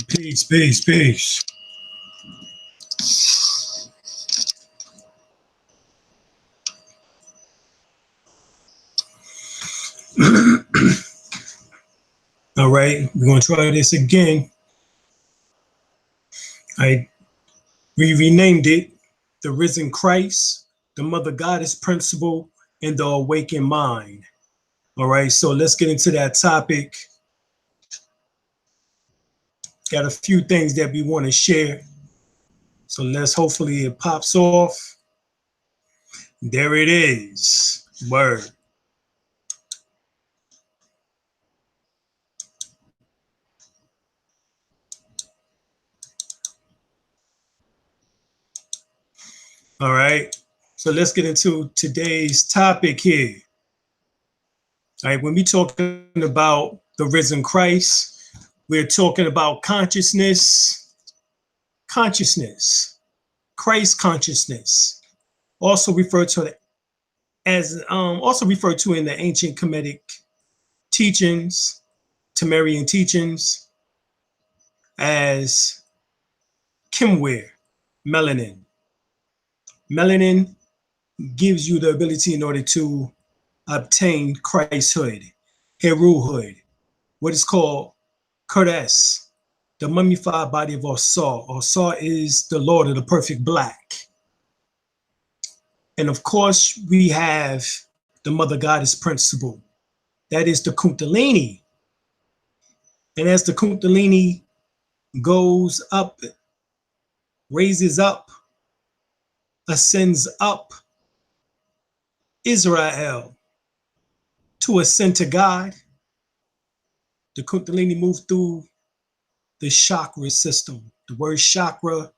Peace, peace, peace. All right, we're going to try this again. We renamed it The Risen Christ, the Mother Goddess Principle, and the Awakened Mind. All right, so let's get into that topic. Got a few things that we want to share. So hopefully it pops off. There it is. Word. All right, so let's get into today's topic here. All right, when we talking about the risen Christ, we're talking about consciousness, Christ consciousness, also referred to in the ancient Kemetic teachings, Temerian teachings, as Kimware, melanin. Melanin gives you the ability in order to obtain Christhood, Heruhood, what is called Kodesh, the mummified body of Osar. Osar is the Lord of the perfect black. And of course, we have the Mother Goddess principle. That is the Kundalini. And as the Kundalini goes up, raises up, ascends up, Israel to ascend to God, the Kundalini moves through the chakra system. The word chakra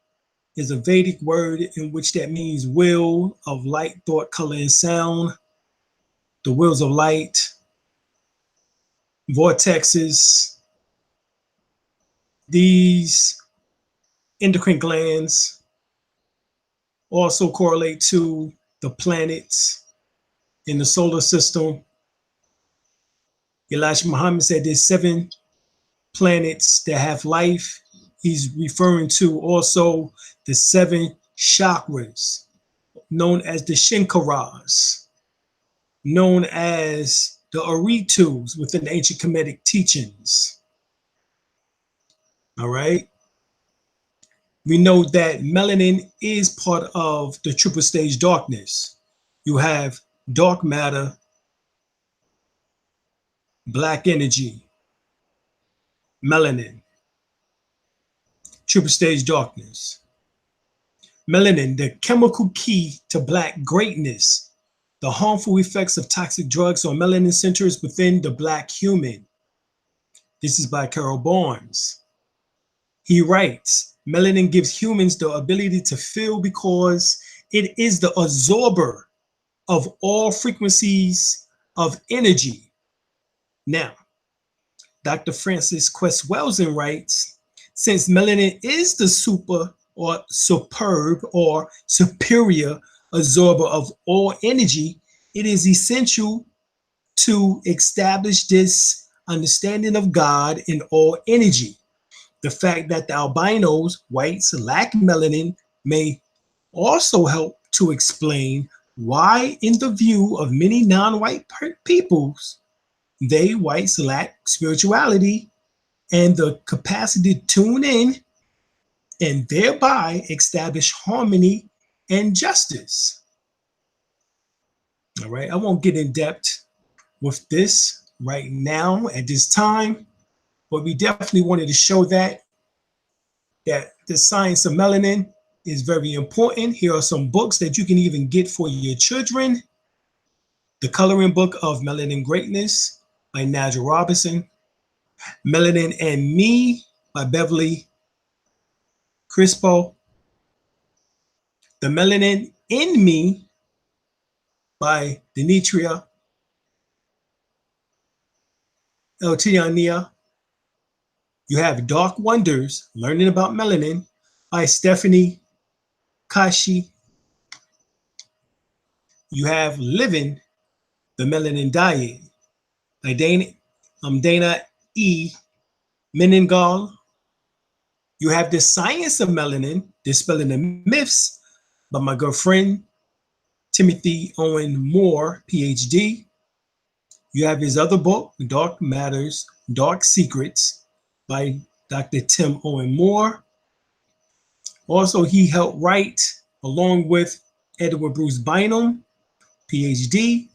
is a Vedic word in which that means wheel of light, thought, color, and sound. The wheels of light, vortexes, these endocrine glands also correlate to the planets in the solar system. Elijah Muhammad said there's 7 planets that have life. He's referring to also the 7 chakras, known as the Shinkaras, known as the Aritus within the ancient Kemetic teachings. All right. We know that melanin is part of the triple stage darkness. You have dark matter, black energy, melanin, triple stage darkness. Melanin, the chemical key to black greatness, the harmful effects of toxic drugs on melanin centers within the black human. This is by Carol Barnes. He writes, melanin gives humans the ability to feel because it is the absorber of all frequencies of energy. Now, Dr. Francis Quest Welsen writes, since melanin is the superb or superior absorber of all energy, it is essential to establish this understanding of God in all energy. The fact that the albinos, whites, lack melanin may also help to explain why, in the view of many non-white peoples, they, whites, lack spirituality and the capacity to tune in and thereby establish harmony and justice. All right, I won't get in depth with this right now at this time, but we definitely wanted to show that the science of melanin is very important. Here are some books that you can even get for your children. The Coloring Book of Melanin Greatness by Nigel Robinson. Melanin and Me by Beverly Crispo. The Melanin in Me by Demetria Eltiania. You have Dark Wonders, Learning About Melanin by Stephanie Kashi. You have Living the Melanin Diet by Dana E. Meningol. You have The Science of Melanin, Dispelling the Myths by my good friend Timothy Owen Moore, PhD. You have his other book, Dark Matters, Dark Secrets by Dr. Tim Owen Moore. Also, he helped write, along with Edward Bruce Bynum, PhD,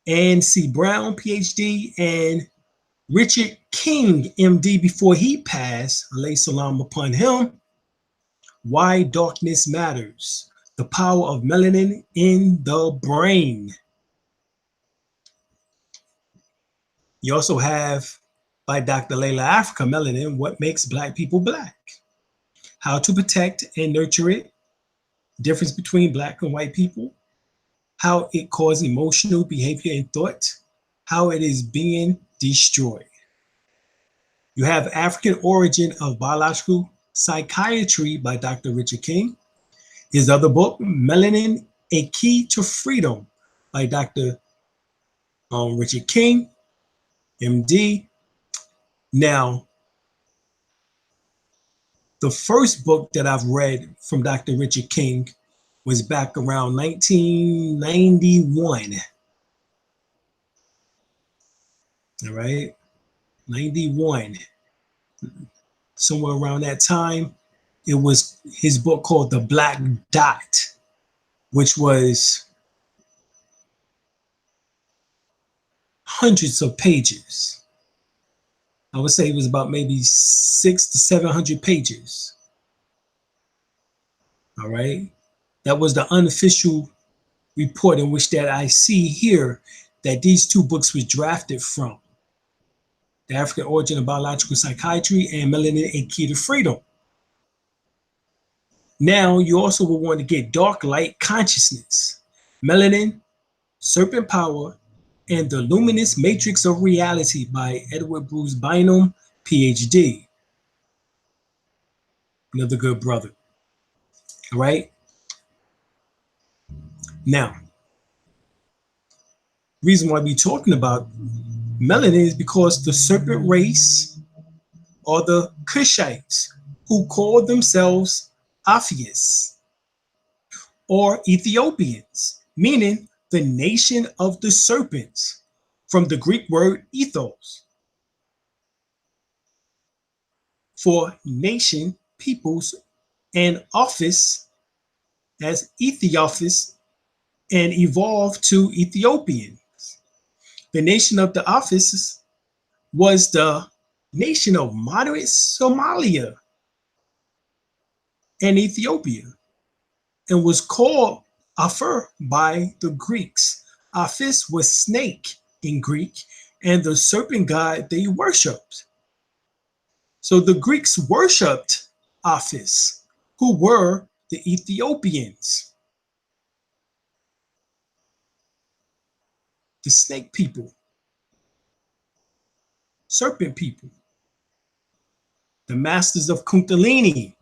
Ann C. Brown, PhD, and Richard King, MD, before he passed, alayhi salam upon him, Why Darkness Matters, The Power of Melanin in the Brain. You also have, by Dr. Layla Africa, Melanin, What Makes Black People Black, How to Protect and Nurture It, Difference Between Black and White People, How It Causes Emotional Behavior and Thought, How It Is Being Destroyed. You have African Origin of Biological Psychiatry by Dr. Richard King. His other book, Melanin, A Key to Freedom by Dr. Richard King, MD. Now, the first book that I've read from Dr. Richard King was back around 1991. All right, 91. Somewhere around that time, it was his book called The Black Dot, which was hundreds of pages. I would say it was about maybe 600 to 700 pages. All right. That was the unofficial report in which that I see here that these two books were drafted from. The African Origin of Biological Psychiatry and Melanin, A Key to Freedom. Now, you also will want to get Dark Light Consciousness, Melanin, Serpent Power, and the Luminous Matrix of Reality by Edward Bruce Bynum, PhD. Another good brother. All right. Now, reason why we're talking about melanin is because the serpent race are the Cushites who call themselves Aphians or Ethiopians, meaning the nation of the serpents, from the Greek word ethos, for nation, peoples, and office as Ethiophis, and evolved to Ethiopian. The nation of the offices was the nation of moderate Somalia and Ethiopia, and was called Aphir by the Greeks. Aphis was snake in Greek, and the serpent god they worshipped. So the Greeks worshipped Aphis, who were the Ethiopians, the snake people, serpent people, the masters of Kundalini.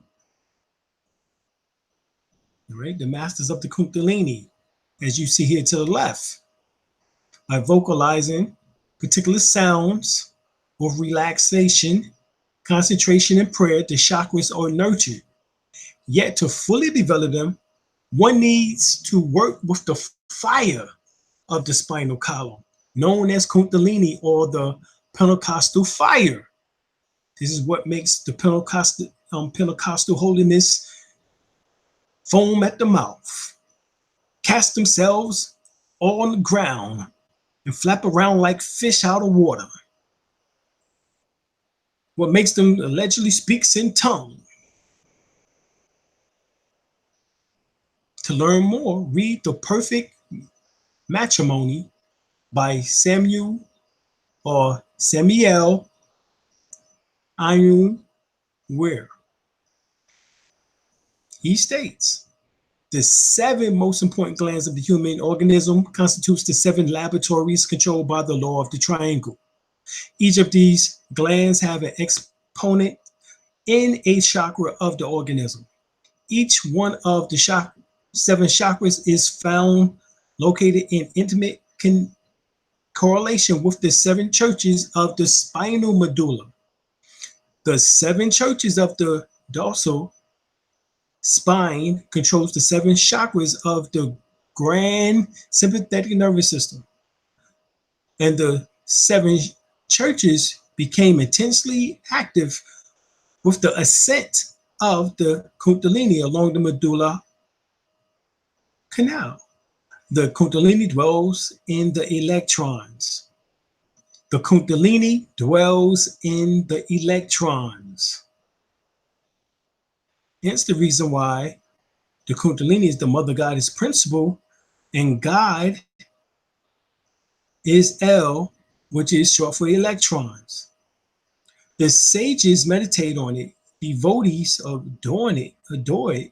All right, the masters of the Kundalini, as you see here to the left, by vocalizing particular sounds of relaxation, concentration, and prayer, the chakras are nurtured. Yet to fully develop them, one needs to work with the fire of the spinal column, known as Kundalini or the Pentecostal fire. This is what makes the Pentecostal holiness foam at the mouth, cast themselves on the ground, and flap around like fish out of water. What makes them allegedly speaks in tongues. To learn more, read The Perfect Matrimony by Samuel Ayun Ware. He states, the 7 most important glands of the human organism constitutes the 7 laboratories controlled by the law of the triangle. Each of these glands have an exponent in a chakra of the organism. Each one of the seven chakras is found located in intimate correlation with the seven churches of the spinal medulla. The seven churches of the dorsal spine controls the seven chakras of the grand sympathetic nervous system. And the seven churches became intensely active with the ascent of the Kundalini along the medulla canal. The Kundalini dwells in the electrons. The Kundalini dwells in the electrons. Hence the reason why the Kundalini is the mother goddess principle, and God is L, which is short for electrons. The sages meditate on it, devotees adore it,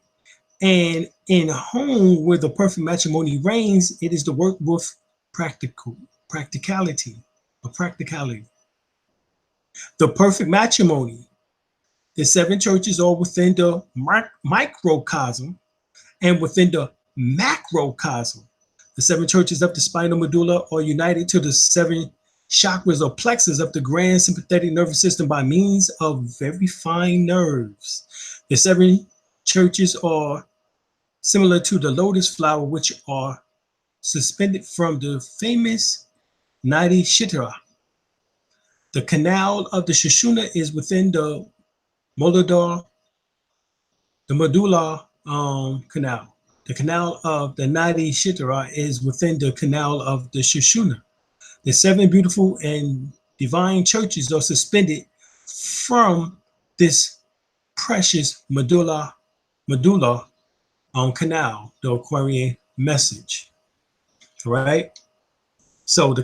and in home where the perfect matrimony reigns, it is the work with practicality. The perfect matrimony. The seven churches are within the microcosm and within the macrocosm. The seven churches of the spinal medulla are united to the seven chakras or plexus of the grand sympathetic nervous system by means of very fine nerves. The seven churches are similar to the lotus flower, which are suspended from the famous Nadi Shitara. The canal of the Sushumna is within the medulla canal. The canal of the Nadi Shitara is within the canal of the Sushumna. The seven beautiful and divine churches are suspended from this precious medulla canal, the Aquarian message. Right? So the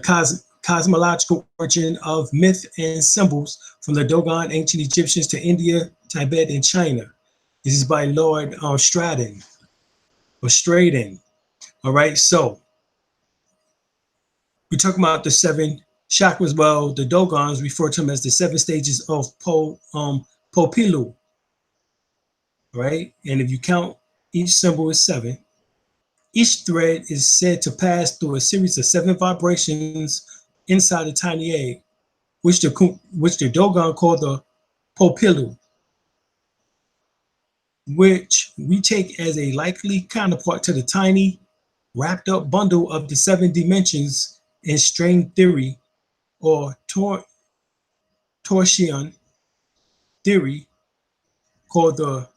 cosmological origin of myth and symbols from the Dogon ancient Egyptians to India, Tibet, and China. This is by Lord Straden. All right, so we're talking about the seven chakras. Well, the Dogons refer to them as the seven stages of Popilu, right? And if you count each symbol is seven. Each thread is said to pass through a series of seven vibrations inside a tiny egg, which the Dogon call the Popilu, which we take as a likely counterpart to the tiny wrapped up bundle of the seven dimensions in string theory or torsion theory called the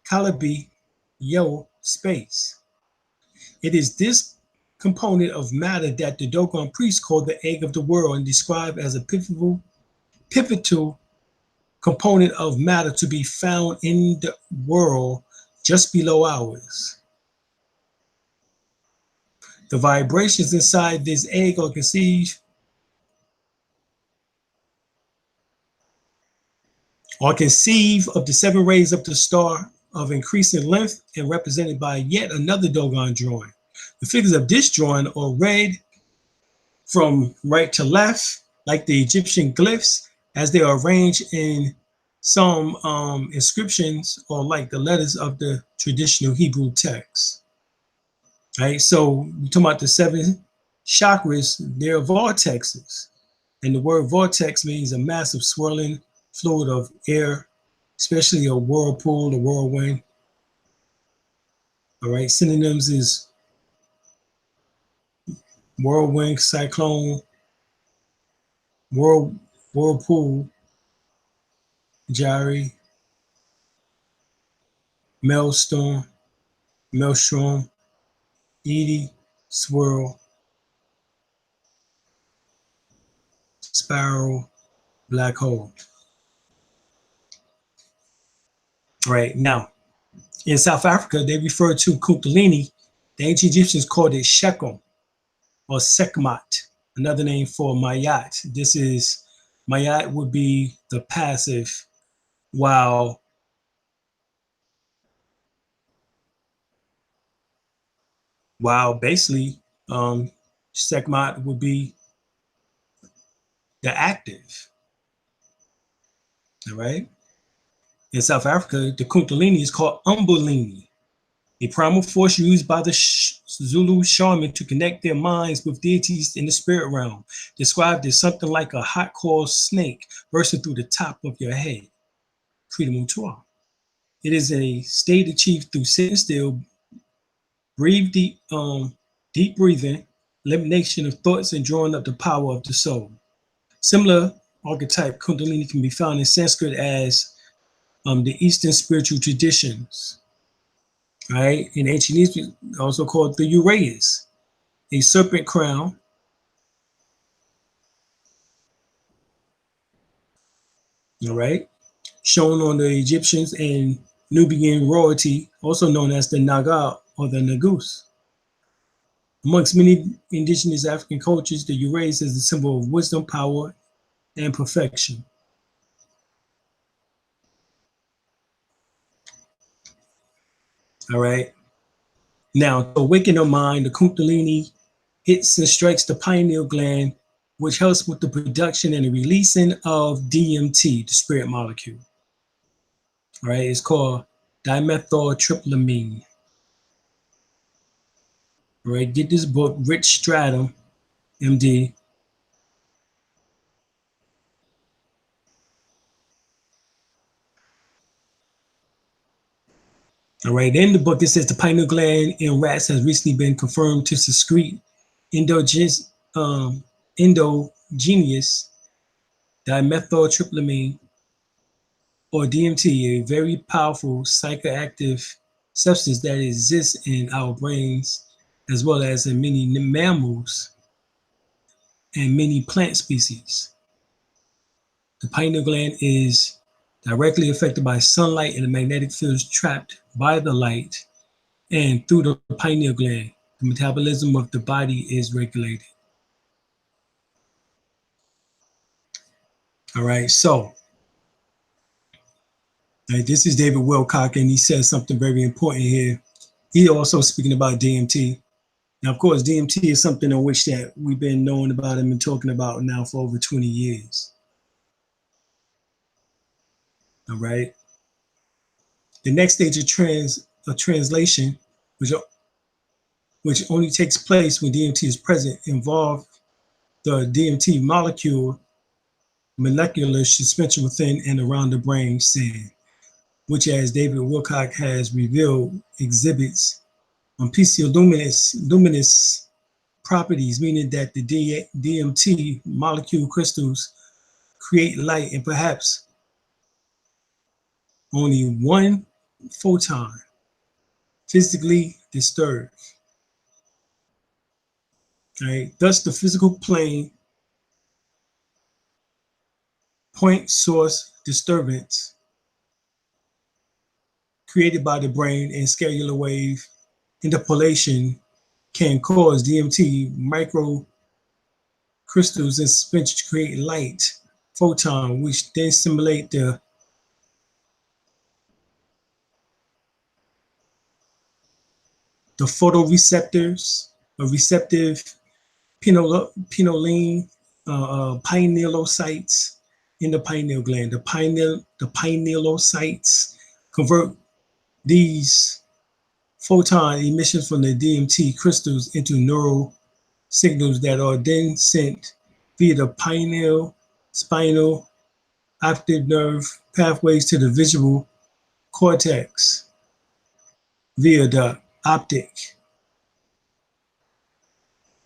Calabi Yeo space. It is this component of matter that the Dogon priests call the egg of the world and describe as a pivotal component of matter to be found in the world just below ours. The vibrations inside this egg are conceived of the seven rays of the star of increasing length and represented by yet another Dogon drawing. The figures of this drawing are read from right to left, like the Egyptian glyphs, as they are arranged in some inscriptions or like the letters of the traditional Hebrew text. Right, so we're talking about the seven chakras, they're vortexes. And the word vortex means a massive swirling fluid of air, especially a whirlpool, a whirlwind. All right, synonyms is whirlwind, cyclone, whirlpool, gyre, maelstrom, eddy, swirl, spiral, black hole. Right, now, in South Africa, they refer to Kundalini. The ancient Egyptians called it Shekum or Sekhmat, another name for Mayat. Mayat would be the passive, while basically Sekhmat would be the active. All right. In South Africa, the Kundalini is called Umbulini. A primal force used by the Zulu shaman to connect their minds with deities in the spirit realm, described as something like a hot coiled snake bursting through the top of your head. Kridamutua. It is a state achieved through sitting still, breathe deep breathing, elimination of thoughts, and drawing up the power of the soul. Similar archetype Kundalini can be found in Sanskrit as the Eastern spiritual traditions. Right? In ancient Egypt, also called the Uraeus, a serpent crown. All right, shown on the Egyptians and Nubian royalty, also known as the Naga or the Nagus. Amongst many indigenous African cultures, the Uraeus is a symbol of wisdom, power, and perfection. All right. Now, to awaken the mind, the Kundalini hits and strikes the pineal gland, which helps with the production and the releasing of DMT, the spirit molecule. All right, it's called dimethyltryptamine. All right, get this book, Rich Stratum, MD. All right, in the book, it says the pineal gland in rats has recently been confirmed to secrete endogenous dimethyltryptamine, or DMT, a very powerful psychoactive substance that exists in our brains as well as in many mammals and many plant species. The pineal gland is directly affected by sunlight and the magnetic fields trapped by the light, and through the pineal gland, the metabolism of the body is regulated. All right, so this is David Wilcock, and he says something very important here. He also speaking about DMT. Now, of course, DMT is something in which that we've been knowing about and been talking about now for over 20 years. All right. The next stage of translation, which only takes place when DMT is present, involve the DMT molecular suspension within and around the brain stem, which, as David Wilcock has revealed, exhibits luminous properties, meaning that the DMT molecule crystals create light and perhaps only one photon physically disturbed. Right? Thus, the physical plane point source disturbance created by the brain and scalar wave interpolation can cause DMT micro crystals in suspension to create light photon, which then simulate the photoreceptors, a receptive pineoline, pinealocytes in the pineal gland. The pinealocytes convert these photon emissions from the DMT crystals into neural signals that are then sent via the pineal, spinal, optic nerve pathways to the visual cortex via the optic,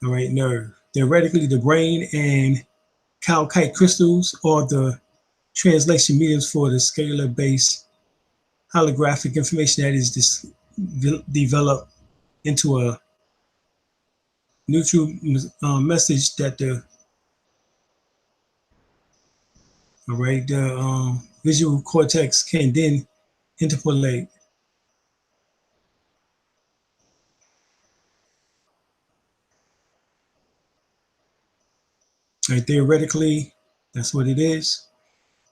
all right, nerve. Theoretically, the brain and calcite crystals are the translation mediums for the scalar-based holographic information that is developed into a neutral message that the visual cortex can then interpolate. Right, theoretically, that's what it is.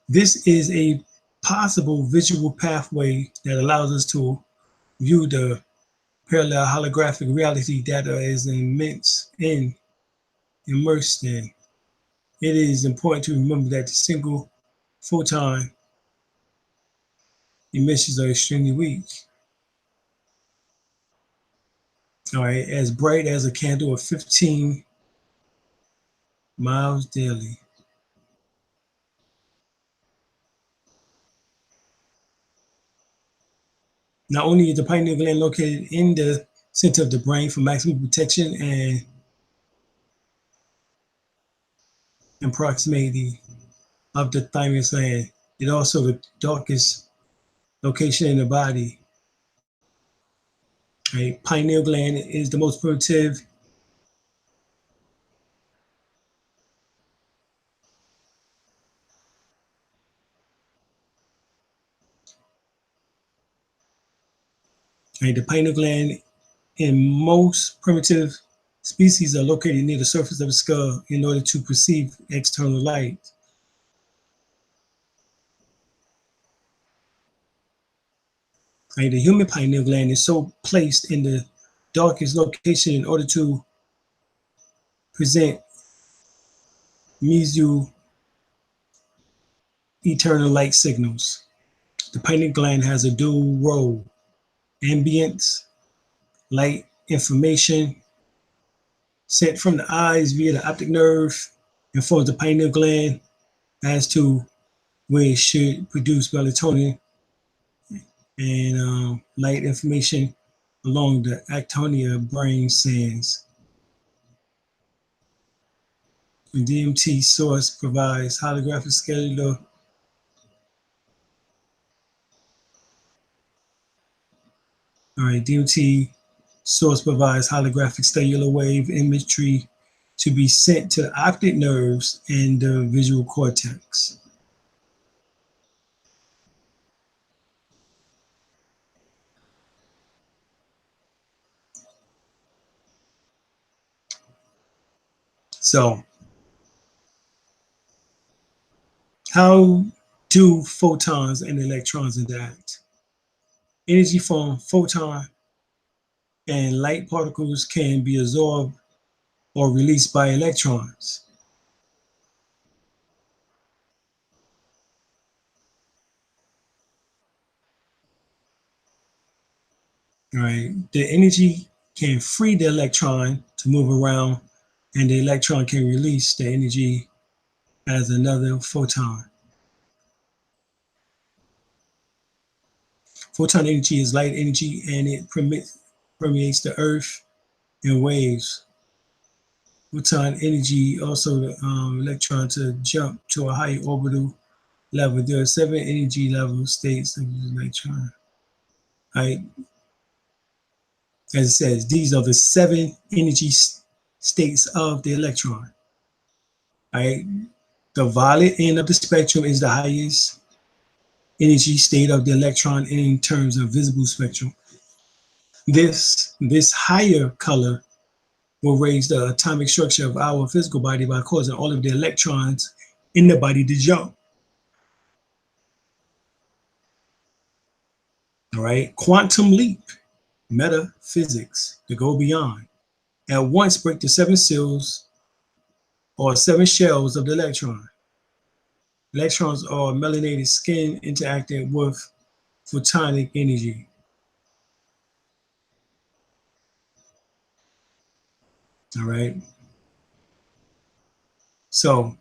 This is a possible visual pathway that allows us to view the parallel holographic reality that is immersed in. It is important to remember that the single photon emissions are extremely weak. All right, as bright as a candle of 15 miles daily. Not only is the pineal gland located in the center of the brain for maximum protection and proximity of the thymus gland, it also the darkest location in the body. Right? Pineal gland is the most primitive. Right? The pineal gland in most primitive species are located near the surface of the skull in order to perceive external light. Right? The human pineal gland is so placed in the darkest location in order to present meso eternal light signals. The pineal gland has a dual role: ambience, light information sent from the eyes via the optic nerve informs the pineal gland as to where it should produce melatonin and light information along the actonia brain sands. The DMT source provides holographic cellular DMT source provides holographic cellular wave imagery to be sent to the optic nerves and the visual cortex. So, how do photons and electrons interact? Energy from photon and light particles can be absorbed or released by electrons. Right? The energy can free the electron to move around, and the electron can release the energy as another photon. Photon energy is light energy, and it permeates the earth in waves. Photon energy also the electron to jump to a higher orbital level. There are 7 energy level states of the electron. Right? As it says, these are the 7 energy states of the electron. Right? The violet end of the spectrum is the highest energy state of the electron in terms of visible spectrum. This higher color will raise the atomic structure of our physical body by causing all of the electrons in the body to jump. All right, quantum leap, metaphysics, to go beyond. At once break the 7 seals or 7 shells of the electron. Electrons are melanated skin interacting with photonic energy. All right. So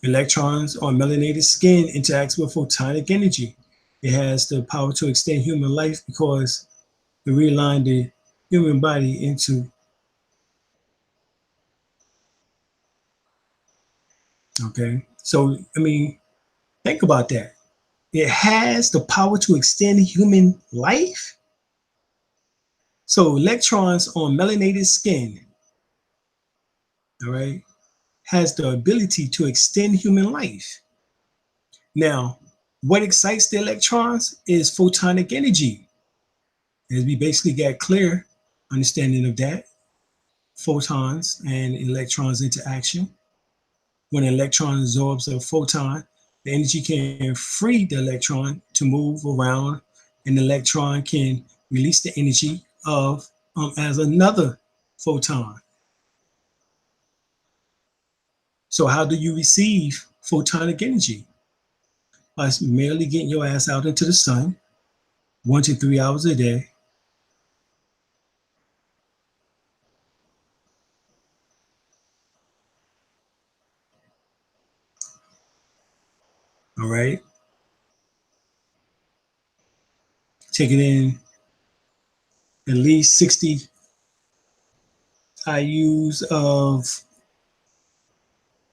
electrons on melanated skin interacts with photonic energy. It has the power to extend human life because it realigns the human body into. Okay. So, I mean, think about that. It has the power to extend human life. So electrons on melanated skin, all right, has the ability to extend human life. Now, what excites the electrons is photonic energy. As we basically got clear understanding of that, photons and electrons interaction. When an electron absorbs a photon, the energy can free the electron to move around, and the electron can release the energy of as another photon. So how do you receive photonic energy? By merely getting your ass out into the sun 1 to 3 hours a day, All right. Taking in at least 60 IUs of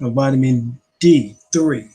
vitamin D3.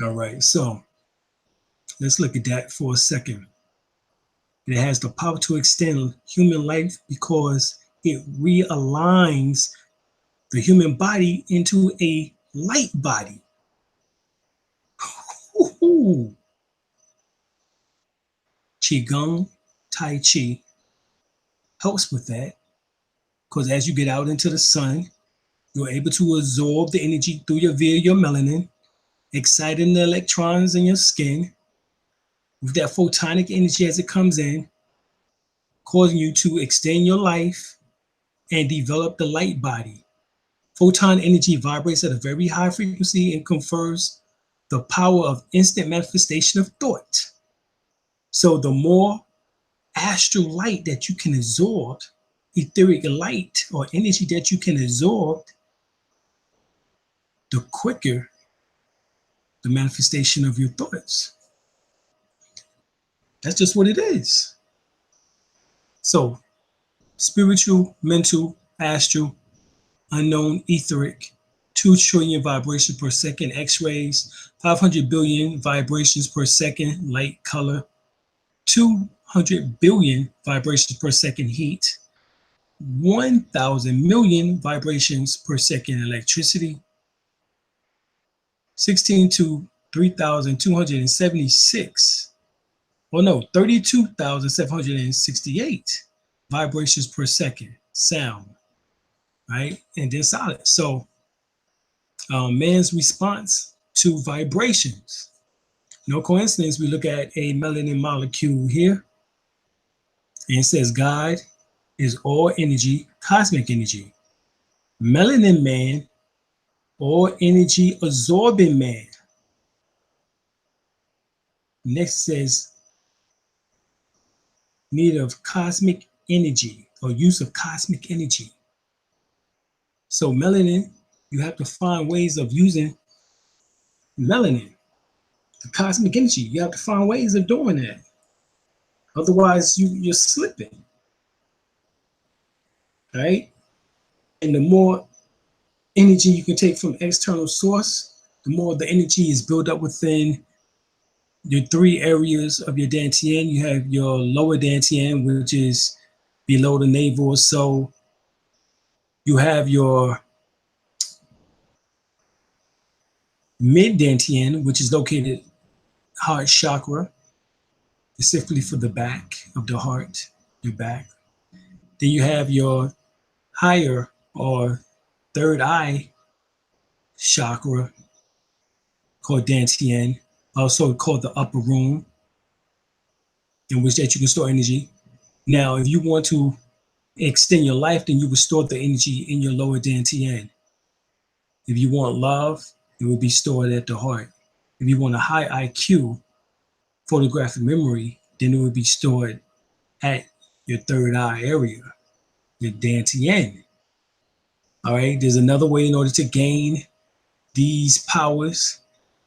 All right, so let's look at that for a second. It has the power to extend human life because it realigns the human body into a light body. Ooh. Qigong, Tai Chi helps with that because as you get out into the sun, you're able to absorb the energy through via your melanin, exciting the electrons in your skin with that photonic energy as it comes in, causing you to extend your life and develop the light body. Photon energy vibrates at a very high frequency and confers the power of instant manifestation of thought. So the more astral light that you can absorb, etheric light or energy that you can absorb, the quicker the manifestation of your thoughts. That's just what it is. So spiritual, mental, astral, unknown, etheric, 2 trillion vibrations per second X-rays, 500 billion vibrations per second light color, 200 billion vibrations per second heat, 1,000 million vibrations per second electricity, 16 to 3,276, 32,768 vibrations per second sound, right? And then solid. So man's response to vibrations. No coincidence, we look at a melanin molecule here, and it says God is all energy, cosmic energy. Melanin man, all energy absorbing man. Next says need of cosmic energy or use of cosmic energy. So melanin, you have to find ways of using melanin, the cosmic energy. You have to find ways of doing that. Otherwise, you're slipping, right? And the more energy you can take from external source, the more the energy is built up within your 3 areas of your dantian. You have your lower dantian, which is below the navel. So you have your mid dantian, which is located heart chakra, specifically for the back of the heart, your back. Then you have your higher or third eye chakra called dantian, also called the upper room, in which that you can store energy. Now, if you want to extend your life, then you would store the energy in your lower dantian. If you want love, it would be stored at the heart. If you want a high IQ, photographic memory, then it would be stored at your third eye area, your dantian. All right, there's another way in order to gain these powers,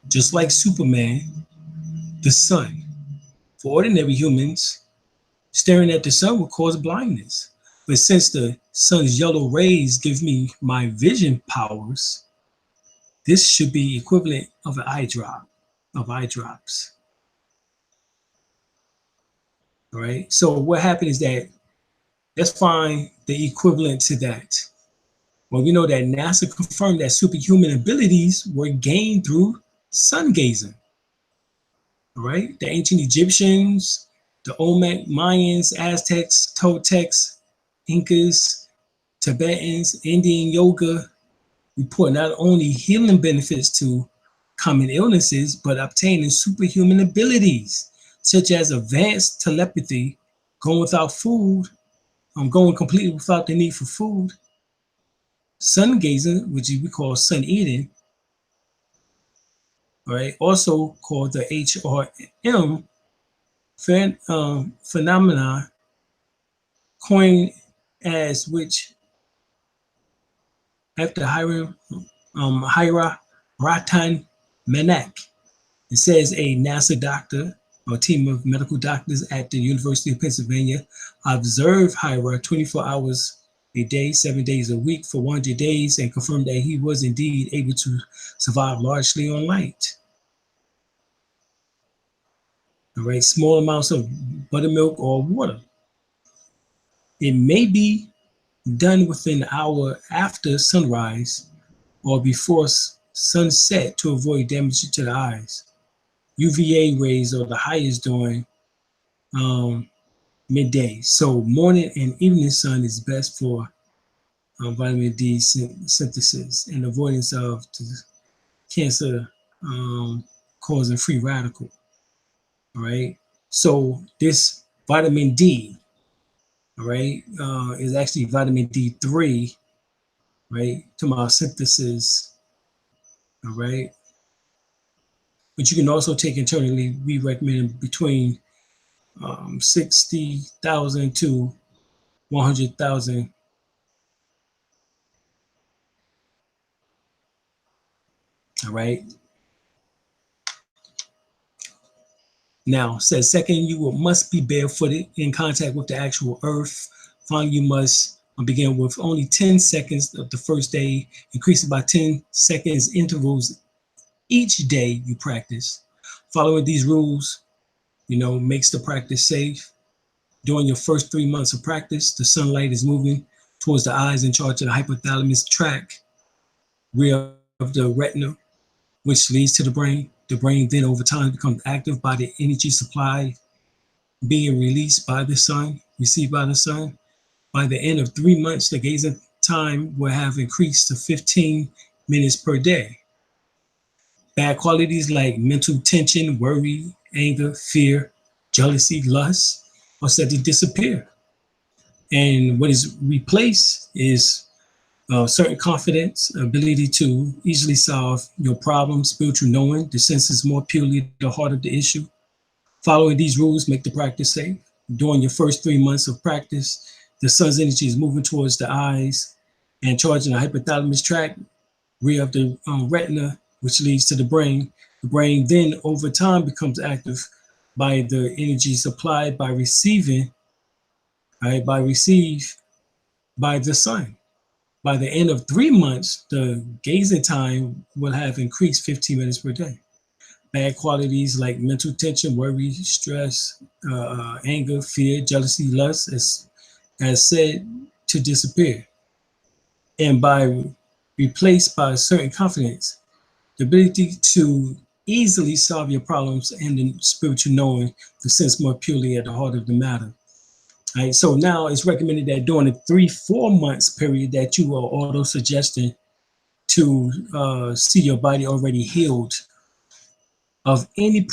just like Superman, the sun. For ordinary humans, staring at the sun will cause blindness. But since the sun's yellow rays give me my vision powers, this should be equivalent of an eye drop. of eye drops. All right. So what happened is that let's find the equivalent to that. Well, we know that NASA confirmed that superhuman abilities were gained through sun gazing. All right. The ancient Egyptians, the Olmec, Mayans, Aztecs, Toltecs, Incas, Tibetans, Indian yoga report not only healing benefits to common illnesses, but obtaining superhuman abilities such as advanced telepathy, going without food, going completely without the need for food, sun gazing, which we call sun eating, right? Also called the HRM phenomena, coined as which after Hira Ratan Menak. It says a NASA doctor or team of medical doctors at the University of Pennsylvania observed Hira 24 hours a day, 7 days a week for 100 days and confirmed that he was indeed able to survive largely on light. All right, small amounts of buttermilk or water. It may be done within an hour after sunrise or before sunset to avoid damage to the eyes. UVA rays are the highest during midday. So morning and evening sun is best for vitamin D synthesis and avoidance of cancer causing free radical. All right. So this vitamin D, all right, is actually vitamin D3, right, to my synthesis. All right. But you can also take internally, we recommend between 60,000 to 100,000. All right. Now, says second, you must be barefooted in contact with the actual earth. Finally, you must begin with only 10 seconds of the first day, increasing by 10 seconds intervals each day you practice. Following these rules, makes the practice safe. During your first 3 months of practice, the sunlight is moving towards the eyes in charge of the hypothalamus tract, rear of the retina, which leads to the brain. The brain then over time becomes active by the energy supply being released by the sun, received by the sun. By the end of 3 months, the gazing time will have increased to 15 minutes per day. Bad qualities like mental tension, worry, anger, fear, jealousy, lust are said to disappear. And what is replaced is certain confidence, ability to easily solve your problems, spiritual knowing, the senses more purely the heart of the issue. Following these rules make the practice safe. During your first 3 months of practice, the sun's energy is moving towards the eyes and charging the hypothalamus tract, rear of the retina, which leads to the brain. The brain then over time becomes active by the energy supplied by receiving, right, by the sun. By the end of 3 months, the gazing time will have increased 15 minutes per day. Bad qualities like mental tension, worry, stress, anger, fear, jealousy, lust, as said, to disappear. And by replaced by certain confidence, the ability to easily solve your problems and the spiritual knowing, the sense more purely at the heart of the matter. All right, so now it's recommended that during a 3-4 months period that you are auto-suggesting to see your body already healed of any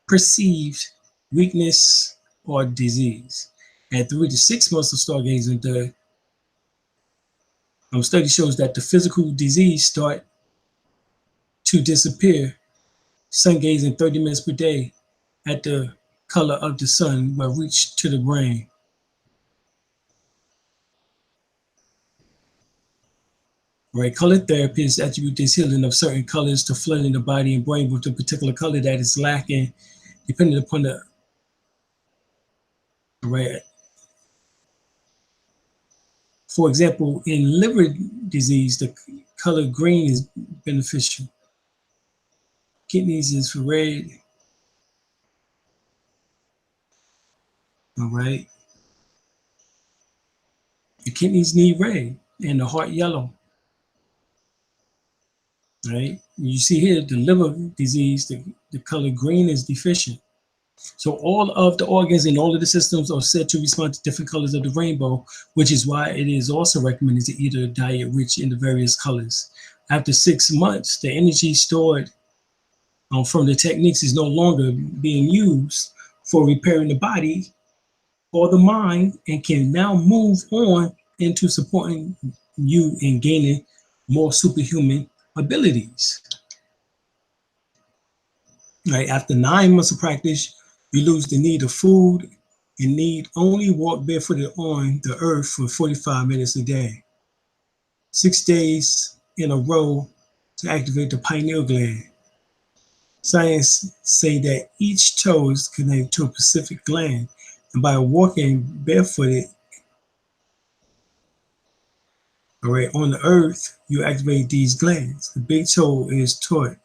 perceived weakness or disease. At 3 to 6 months of stargazing, the study shows that the physical disease start to disappear. Sun gazing 30 minutes per day at the color of the sun will reach to the brain. Right, color therapists attribute this healing of certain colors to flooding the body and brain with a particular color that is lacking, depending upon the right. For example, in liver disease, the color green is beneficial. Kidneys is for red, All right. The kidneys need red and the heart yellow. Right. You see here the liver disease, the color green is deficient. So all of the organs and all of the systems are said to respond to different colors of the rainbow, which is why it is also recommended to eat a diet rich in the various colors. After 6 months, the energy stored from the techniques is no longer being used for repairing the body or the mind and can now move on into supporting you in gaining more superhuman abilities. Right, after 9 months of practice, you lose the need of food and need only walk barefooted on the earth for 45 minutes a day, 6 days in a row to activate the pineal gland. Science say that each toe is connected to a specific gland, and by walking barefooted, all right, on the earth, you activate these glands. The big toe is thought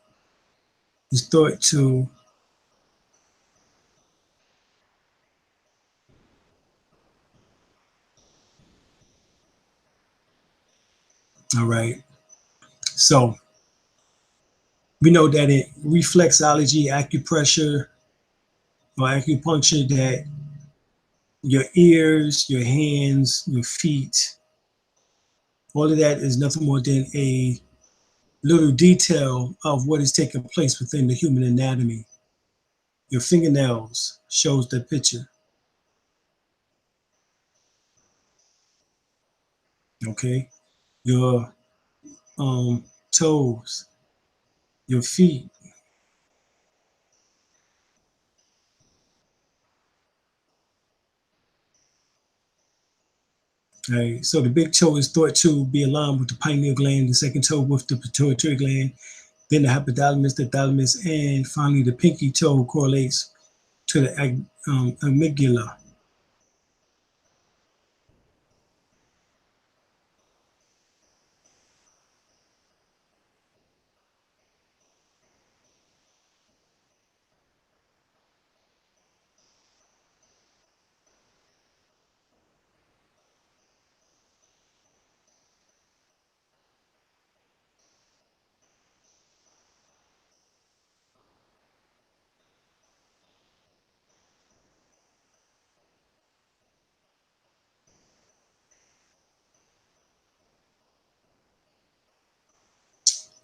to all right. So we know that in reflexology, acupressure, or acupuncture, that your ears, your hands, your feet, all of that is nothing more than a little detail of what is taking place within the human anatomy. Your fingernails shows the picture. Okay, your toes, your feet. Right. So the big toe is thought to be aligned with the pineal gland, the second toe with the pituitary gland, then the hypothalamus, the thalamus, and finally the pinky toe correlates to the amygdala.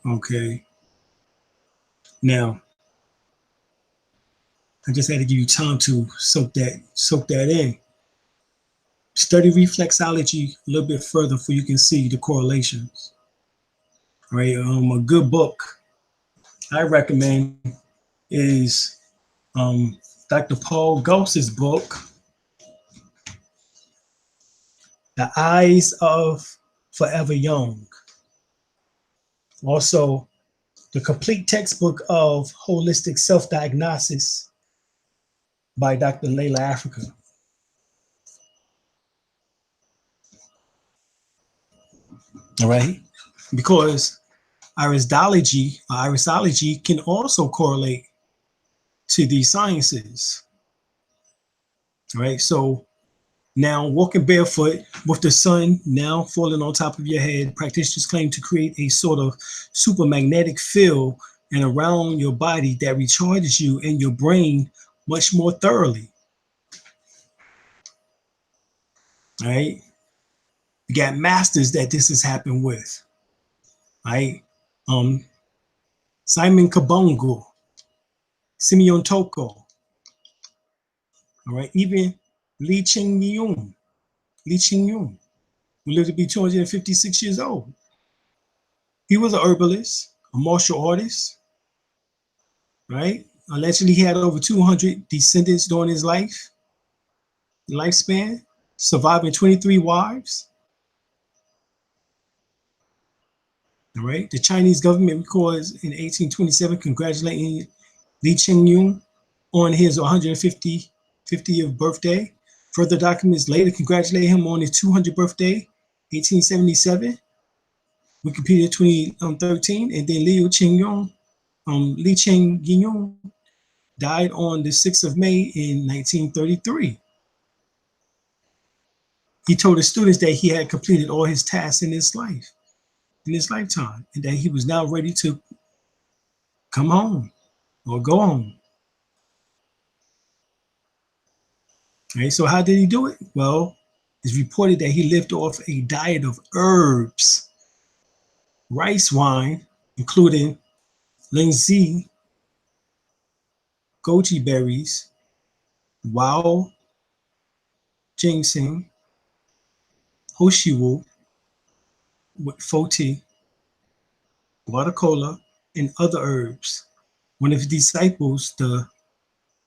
Okay. Now, I just had to give you time to soak that in. Study reflexology a little bit further so you can see the correlations. Right. A good book I recommend is Dr. Paul Gauss's book, The Eyes of Forever Young. Also, the complete textbook of holistic self-diagnosis by Dr. Layla Africa. All right. Because irisology can also correlate to these sciences. All right. So now walking barefoot with the sun now falling on top of your head, practitioners claim to create a sort of super magnetic field and around your body that recharges you and your brain much more thoroughly. All right. You got masters that this has happened with. Right. Um, Simon Kabongo, Simeon Toko, all right, even Lee Ching Yung, who lived to be 256 years old. He was a herbalist, a martial artist, right? Allegedly, he had over 200 descendants during his lifespan, surviving 23 wives. All right. The Chinese government records in 1827 congratulating Li Chengyun on his 50th birthday. Further documents later congratulate him on his 200th birthday, 1877. Wikipedia 2013, and then Li Chengyun died on the 6th of May in 1933. He told his students that he had completed all his tasks in his life, in his lifetime, and that he was now ready to come home or go home. Okay, so how did he do it? Well, it's reported that he lived off a diet of herbs, rice wine, including linseed, goji berries, wild ginseng, hoshiwu, foti, water and other herbs. One of his disciples, the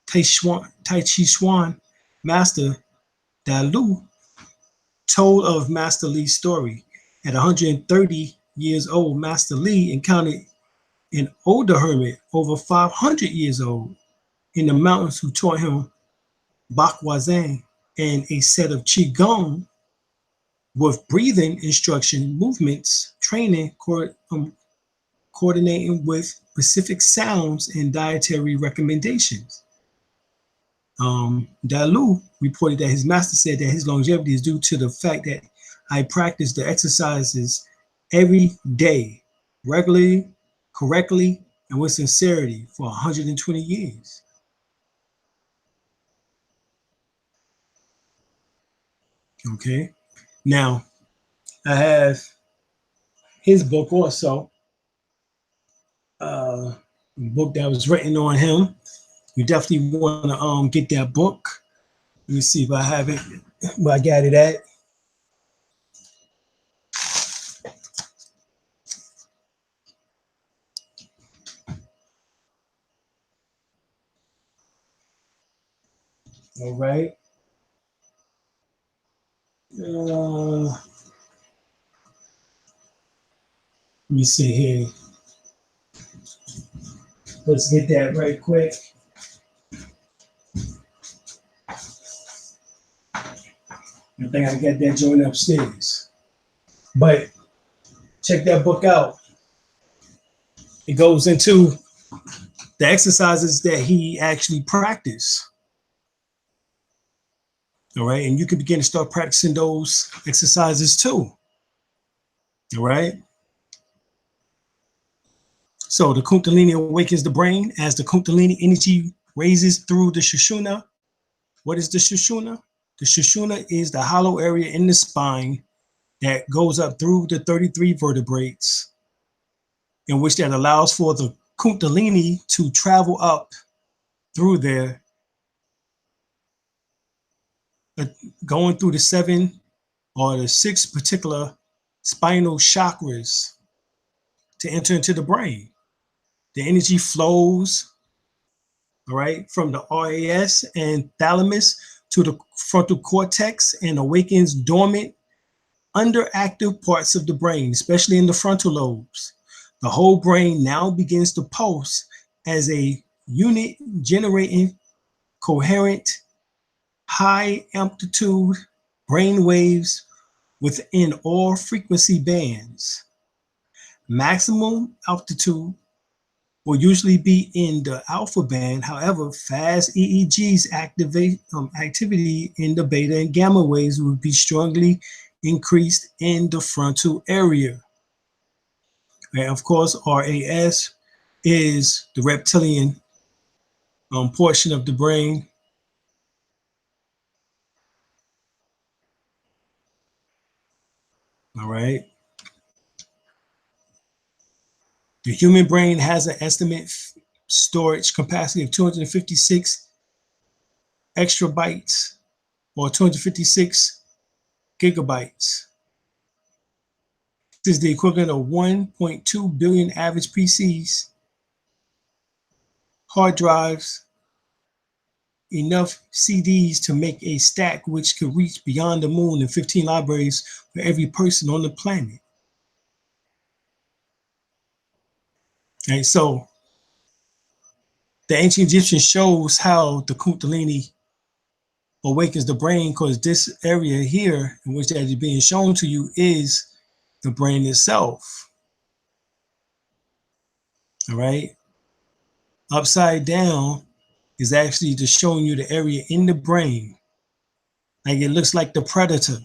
Tai Chi Chuan master Dalu, told of Master Li's story. At 130 years old, Master Li encountered an older hermit, over 500 years old, in the mountains who taught him Bakwazang and a set of Qigong with breathing instruction, movements, training, coordinating with specific sounds and dietary recommendations. Dalu reported that his master said that his longevity is due to the fact that I practice the exercises every day, regularly, correctly, and with sincerity for 120 years. Okay, now I have his book also, a book that was written on him. You definitely want to get that book. Let me see if I have it, where I got it at. All right. Let me see here. Let's get that right quick. I think I got that joint upstairs. But check that book out. It goes into the exercises that he actually practiced. All right. And you can begin to start practicing those exercises too. All right. So the Kundalini awakens the brain as the Kundalini energy raises through the Sushumna. What is the Sushumna? The Sushumna is the hollow area in the spine that goes up through the 33 vertebrates, in which that allows for the Kundalini to travel up through there, going through the 7 or the 6 particular spinal chakras to enter into the brain. The energy flows, all right, from the RAS and thalamus to the frontal cortex and awakens dormant, underactive parts of the brain, especially in the frontal lobes. The whole brain now begins to pulse as a unit, generating coherent, high amplitude brain waves within all frequency bands. Maximum altitude will usually be in the alpha band. However, fast EEG's activity in the beta and gamma waves will be strongly increased in the frontal area. And of course, RAS is the reptilian portion of the brain. All right. The human brain has an estimate storage capacity of 256 exabytes or 256 gigabytes. This is the equivalent of 1.2 billion average PCs, hard drives, enough CDs to make a stack which could reach beyond the moon and 15 libraries for every person on the planet. Okay, so the ancient Egyptian shows how the Kundalini awakens the brain, because this area here in which that is being shown to you is the brain itself. All right. Upside down is actually just showing you the area in the brain. Like it looks like the predator.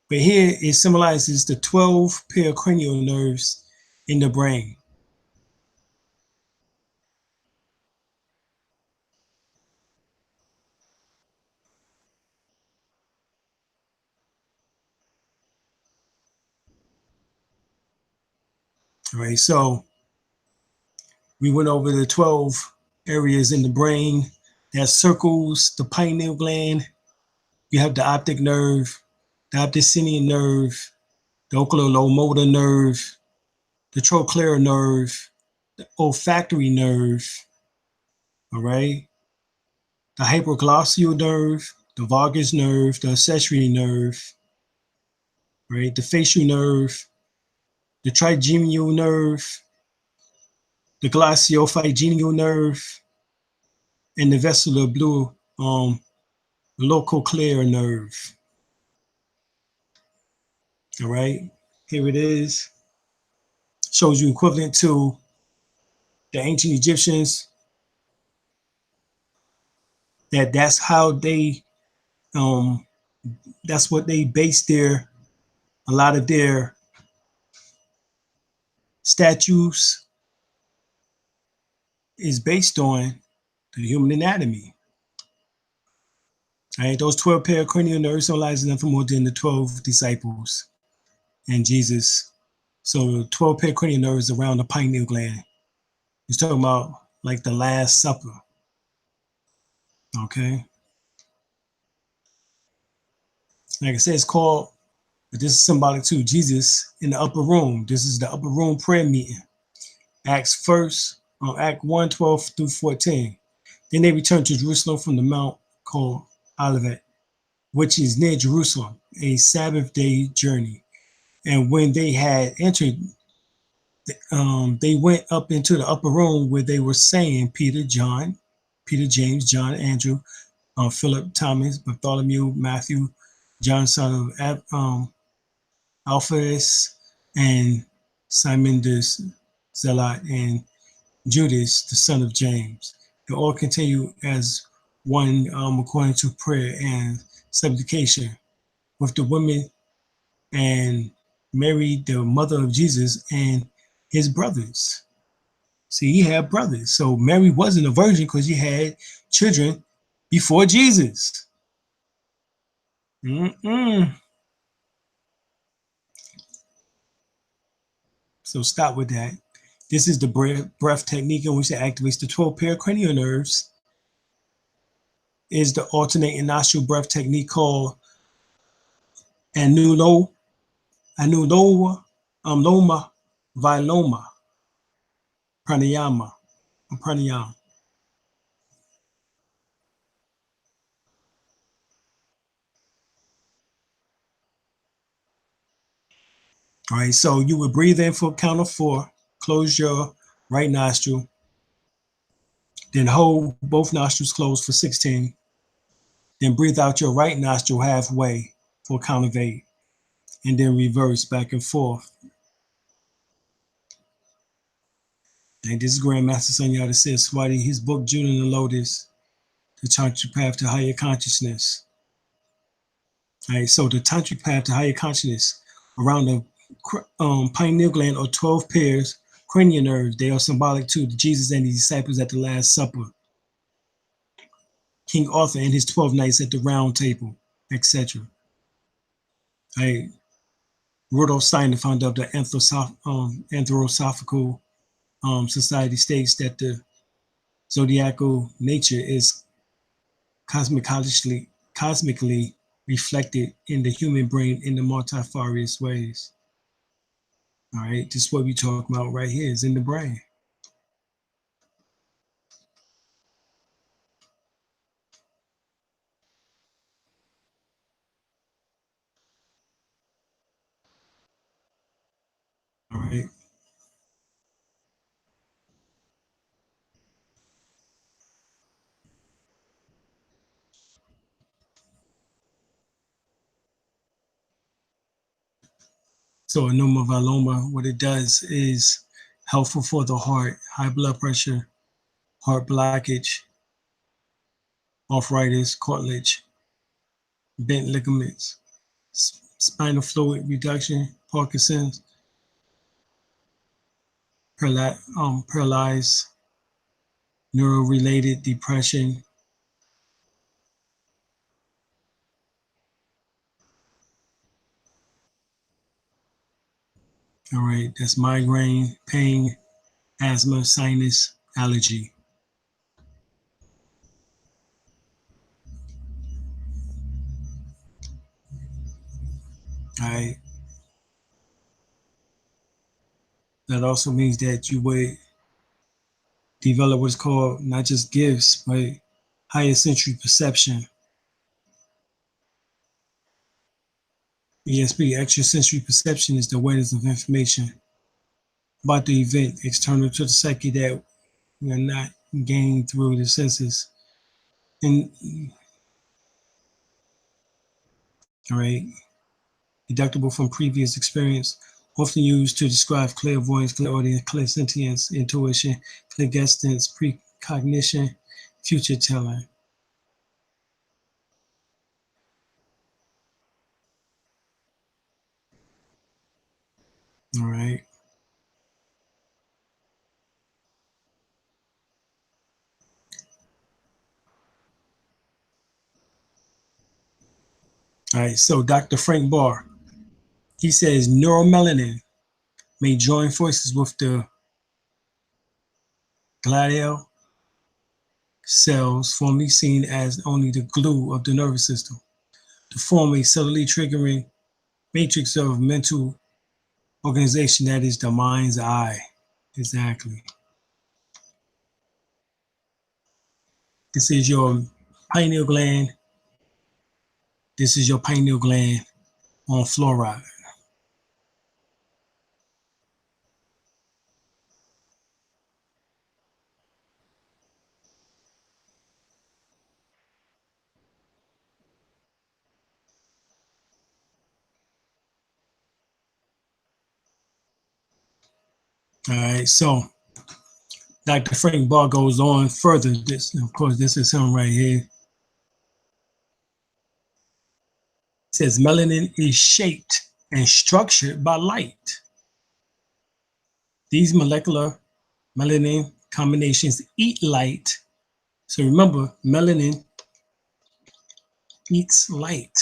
But here it symbolizes the 12 pericranial nerves in the brain. All right, so we went over the 12 areas in the brain that circles the pineal gland. You have the optic nerve, the optician nerve, the oculomotor nerve, the trochlear nerve, the olfactory nerve, all right, the hypoglossal nerve, the vagus nerve, the accessory nerve, right, the facial nerve, the trigeminal nerve, the glossophrygeal nerve, and the vesicular blue locochlear nerve. All right, here it is. Shows you equivalent to the ancient Egyptians. That's how they that's what they based a lot of their statues is based on the human anatomy. All right, those 12 pericranial nerves symbolize nothing more than the 12 disciples and Jesus. So the 12 pericranial nerves around the pineal gland. He's talking about like the Last Supper. Okay. Like I said, it's called, but this is symbolic too, Jesus in the upper room. This is the upper room prayer meeting. Acts 1, 12 through 14. Then they returned to Jerusalem from the mount called Olivet, which is near Jerusalem, a Sabbath day journey. And when they had entered, they went up into the upper room where they were saying Peter, James, John, Andrew, Philip, Thomas, Bartholomew, Matthew, John, son of Alphaeus, and Simon the Zealot, and Judas, the son of James. They all continue as one according to prayer and supplication with the women and Mary, the mother of Jesus, and his brothers. See, he had brothers. So Mary wasn't a virgin because she had children before Jesus. Mm-mm. So stop with that. This is the breath technique in which it activates the 12 pericranial nerves. Is the alternating nostril breath technique called anuloma, loma, viloma, pranayama. All right, so you would breathe in for a count of 4, close your right nostril, then hold both nostrils closed for 16, then breathe out your right nostril halfway for a count of 8, and then reverse back and forth. And this is Grandmaster Sunyata says, writing his book, Judah and the Lotus, The Tantric Path to Higher Consciousness. All right, so the Tantric Path to Higher Consciousness around the pineal gland are 12 pairs cranial nerves. They are symbolic to Jesus and his disciples at the Last Supper, King Arthur and his 12 knights at the Round Table, etc. Right. Rudolf Steiner, founder of the Anthroposophical Society, states that the zodiacal nature is cosmically reflected in the human brain in the multifarious ways. All right, this is what we talk about right here is in the brain. All right. So anoma viloma, what it does is helpful for the heart, high blood pressure, heart blockage, arthritis, cartilage, bent ligaments, spinal fluid reduction, Parkinson's, paralyzed, neuro-related depression. All right, that's migraine, pain, asthma, sinus, allergy. All right. That also means that you would develop what's called not just gifts, but higher sensory perception. ESP, extrasensory perception, is the awareness of information about the event external to the psyche that we are not gained through the senses. And all right, deductible from previous experience, often used to describe clairvoyance, clairaudience, clairsentience, intuition, clairgustance, precognition, future telling. All right. All right. So Dr. Frank Barr, he says neuromelanin may join forces with the glial cells, formerly seen as only the glue of the nervous system, to form a cellularly triggering matrix of mental organization that is the mind's eye. Exactly. This is your pineal gland. This is your pineal gland on fluoride. All right. So Dr. Frank Barr goes on further. This, of course, this is him right here. He says melanin is shaped and structured by light. These molecular melanin combinations eat light. So remember, melanin eats light.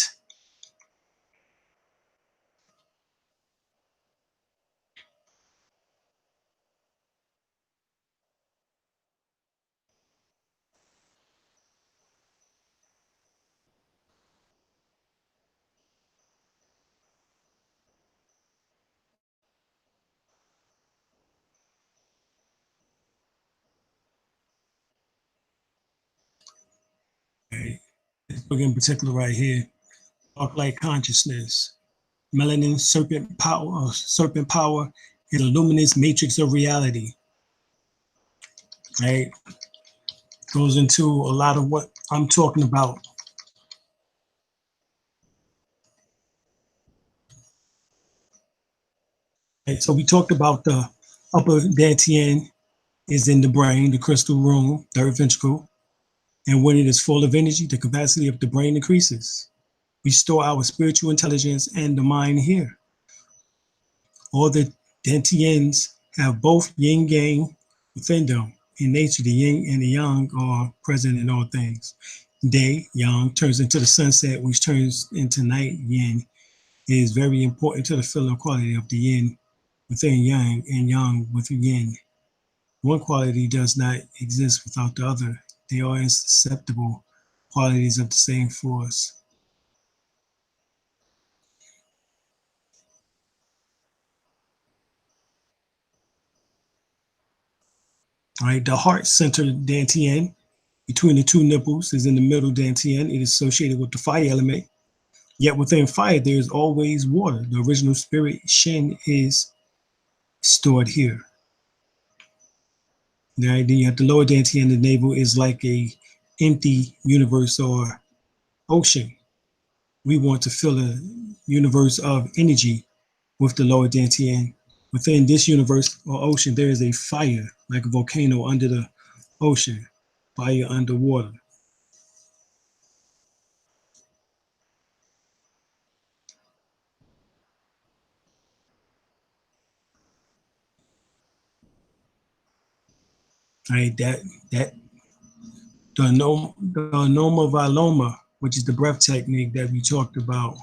Okay. This book in particular right here, Dark Light Consciousness. Melanin serpent power is a luminous matrix of reality. Right? Goes into a lot of what I'm talking about. Right? So we talked about the upper dantian is in the brain, the crystal room, third ventricle. And when it is full of energy, the capacity of the brain increases. We store our spiritual intelligence and the mind here. All the dantians have both yin yang within them. In nature, the yin and the yang are present in all things. Day, yang, turns into the sunset, which turns into night, yin. It is very important to the feeling quality of the yin within yang and yang within yin. One quality does not exist without the other. They are inseparable qualities of the same force. All right, the heart center dantian between the two nipples is in the middle dantian. It is associated with the fire element. Yet within fire, there is always water. The original spirit Shen is stored here. All right, then you have the lower dantian. The navel is like a empty universe or ocean. We want to fill a universe of energy with the lower dantian. Within this universe or ocean, there is a fire, like a volcano under the ocean, fire underwater. right? That the anoma viloma, which is the breath technique that we talked about,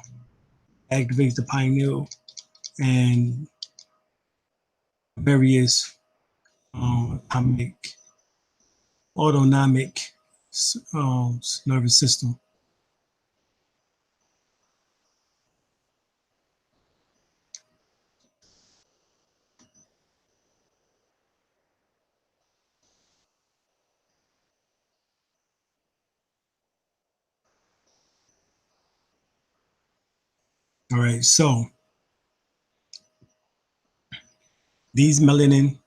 activates the pineal and various autonomic nervous system. All right, so these melanin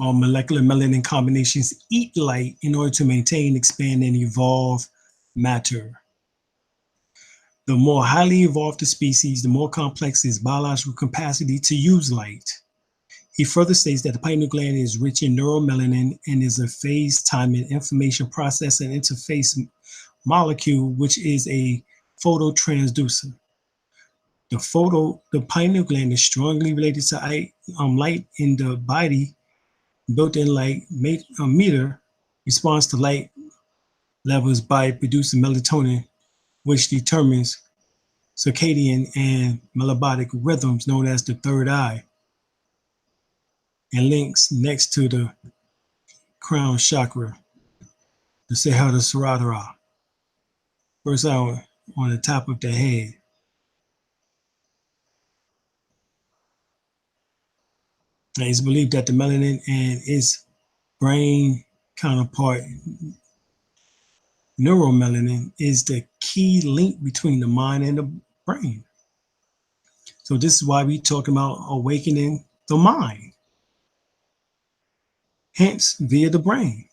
or molecular melanin combinations eat light in order to maintain, expand, and evolve matter. The more highly evolved the species, the more complex its biological capacity to use light. He further states that the pineal gland is rich in neuromelanin and is a phase time and information processing interface molecule, which is a phototransducer. The pineal gland is strongly related to light in the body. Built-in light meter responds to light levels by producing melatonin, which determines circadian and metabolic rhythms known as the third eye, and links next to the crown chakra, the Sahasrara, first eye on the top of the head. And it's believed that the melanin and its brain counterpart, neuromelanin, is the key link between the mind and the brain. So this is why we talk about awakening the mind, hence via the brain.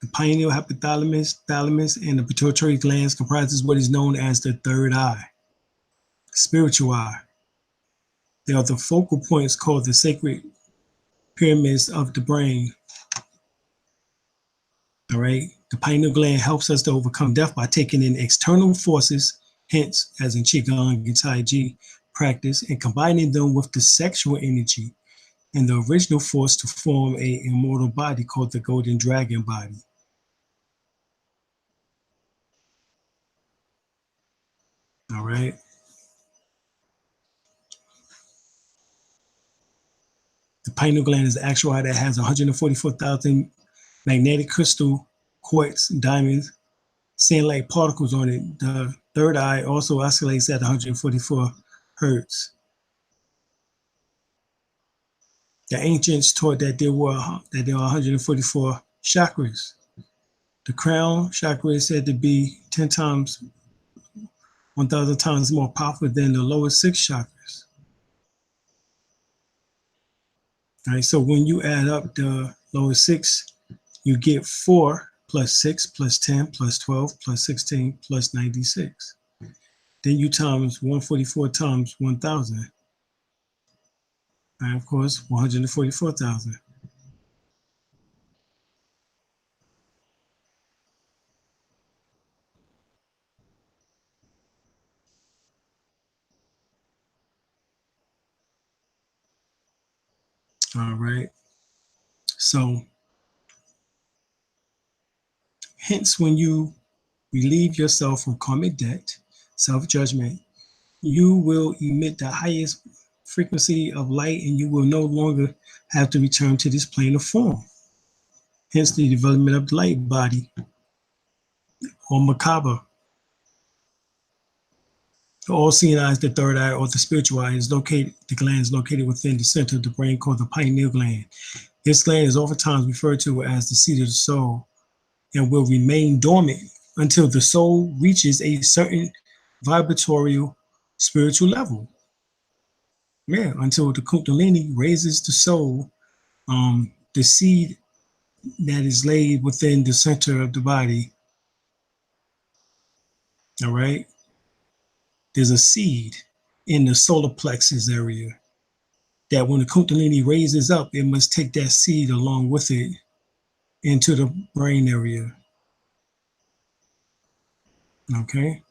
The pineal, hypothalamus, thalamus, and the pituitary glands comprises what is known as the third eye, spiritual eye. They are the focal points called the sacred pyramids of the brain. All right. The pineal gland helps us to overcome death by taking in external forces, hence, as in Qigong and Tai Chi practice, and combining them with the sexual energy and the original force to form an immortal body called the golden dragon body. All right. The pineal gland is the actual eye that has 144,000 magnetic crystal, quartz, diamonds, sand-like particles on it. The third eye also oscillates at 144 hertz. The ancients taught that there were 144 chakras. The crown chakra is said to be 10 times, 1,000 times more powerful than the lower 6 chakras. All right, so when you add up the lower 6, you get 4 plus 6 plus 10 plus 12 plus 16 plus 96. Then you times 144 times 1,000. And of course, 144,000. All right. So, hence, when you relieve yourself from karmic debt, self-judgment, you will emit the highest frequency of light and you will no longer have to return to this plane of form. Hence the development of the light body or Makaba. The all-seeing eye is the third eye or the spiritual eye. The gland is located within the center of the brain called the pineal gland. This gland is oftentimes referred to as the seat of the soul and will remain dormant until the soul reaches a certain vibratorial spiritual level. Yeah, until the Kundalini raises the soul, the seed that is laid within the center of the body. All right. There's a seed in the solar plexus area that when the Kundalini raises up, it must take that seed along with it into the brain area. Okay.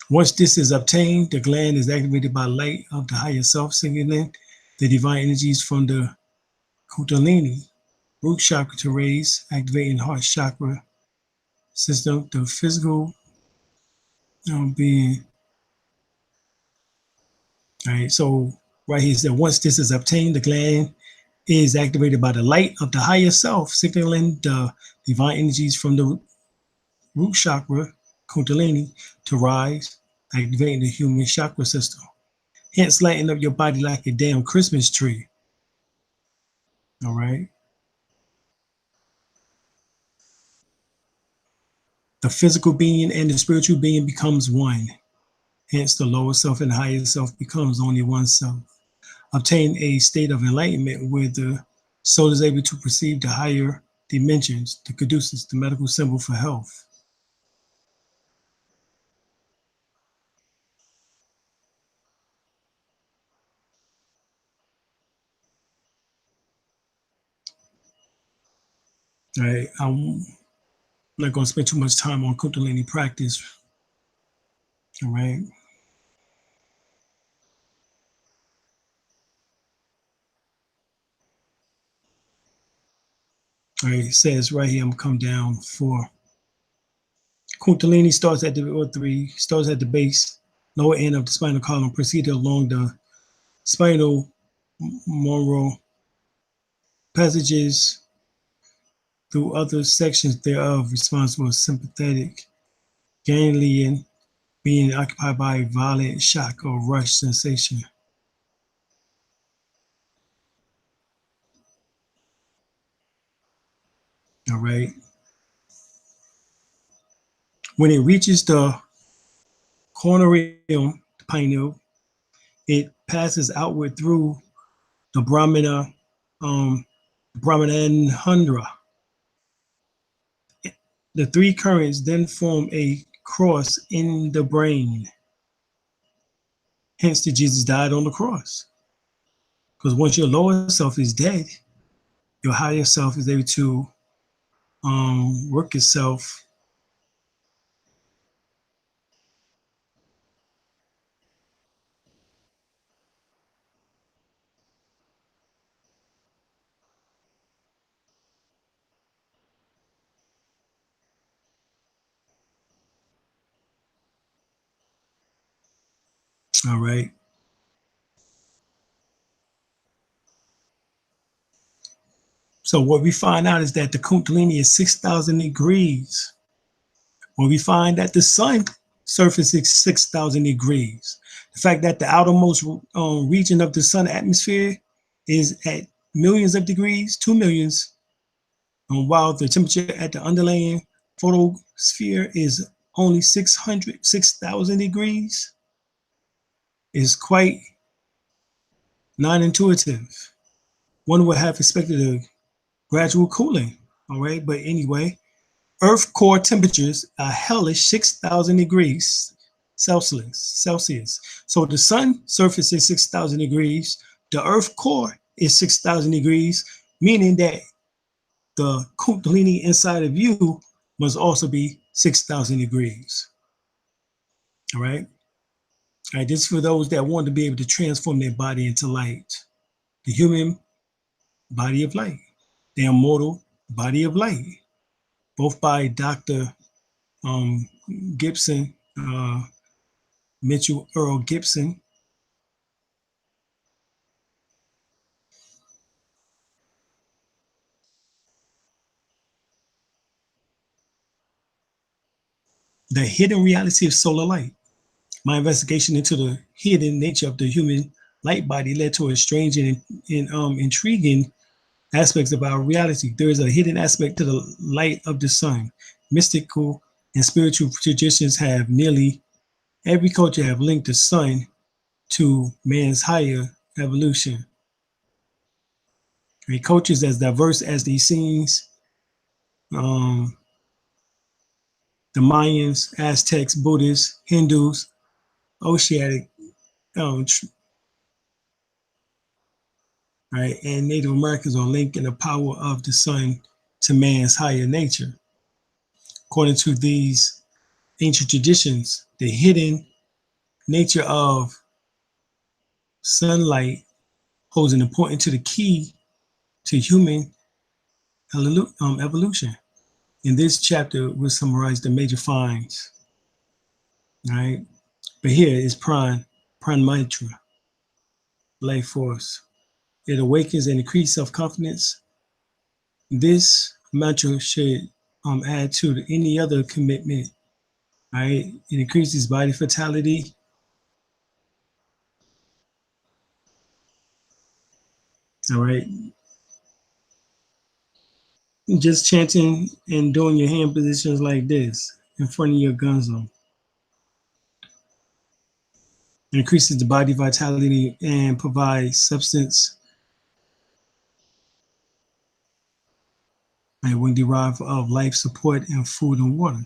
Once this is obtained, the gland is activated by light of the higher self, signaling the divine energies from the Kundalini, root chakra to raise, activating heart chakra system, the physical being. All right, so right here it said once this is obtained, the gland is activated by the light of the higher self, signaling the divine energies from the root chakra, Kundalini, to rise, activating the human chakra system. Hence, lighting up your body like a damn Christmas tree. All right. The physical being and the spiritual being becomes one. Hence, the lower self and the higher self becomes only one self. Obtain a state of enlightenment where the soul is able to perceive the higher dimensions, the caduceus, the medical symbol for health. All right, I'm not going to spend too much time on Kundalini practice. All right. All right, it says right here, I'm going to come down for Kundalini starts at the base, lower end of the spinal column, proceeded along the spinal moral passages through other sections thereof, responsible sympathetic ganglion being occupied by violent shock or rush sensation. All right. When it reaches the corneum, the pineal, it passes outward through the Brahmanandra. The three currents then form a cross in the brain. Hence, that Jesus died on the cross. Because once your lower self is dead, your higher self is able to work itself. All right. So what we find out is that the Kundalini is 6,000 degrees. When we find that the sun surface is 6,000 degrees, the fact that the outermost region of the sun atmosphere is at millions of degrees, 2 millions, while the temperature at the underlying photosphere is only 6,000 degrees, is quite non-intuitive. One would have expected a gradual cooling, all right? But anyway, Earth core temperatures are hellish 6,000 degrees Celsius. So the sun surface is 6,000 degrees. The Earth core is 6,000 degrees, meaning that the Kundalini inside of you must also be 6,000 degrees. All right. All right. This is for those that want to be able to transform their body into light. The human body of light, the immortal body of light, both by Dr. Gibson, Mitchell Earl Gibson. The hidden reality of solar light. My investigation into the hidden nature of the human light body led to a strange and intriguing aspects of our reality. There is a hidden aspect to the light of the sun. Mystical and spiritual traditions have nearly every culture have linked the sun to man's higher evolution. And cultures as diverse as these scenes, the Mayans, Aztecs, Buddhists, Hindus, Oceanic, right, and Native Americans are linking the power of the sun to man's higher nature. According to these ancient traditions, the hidden nature of sunlight holds an important to the key to human evolution. In this chapter, we'll summarize the major finds. All right. But here is prana mantra, life force. It awakens and increases self-confidence. This mantra should add to any other commitment. All right. It increases body vitality. All right. Just chanting and doing your hand positions like this in front of your gun zone. It increases the body vitality and provides substance and when derived of life support and food and water.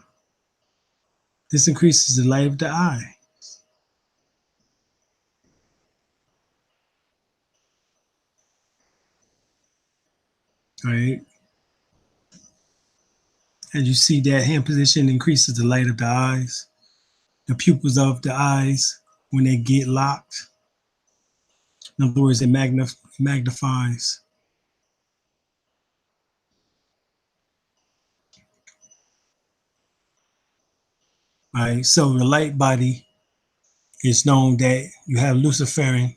This increases the light of the eye. Right? As you see, that hand position increases the light of the eyes, the pupils of the eyes when they get locked. In other words, it magnifies. Right? So the light body is known that you have luciferin,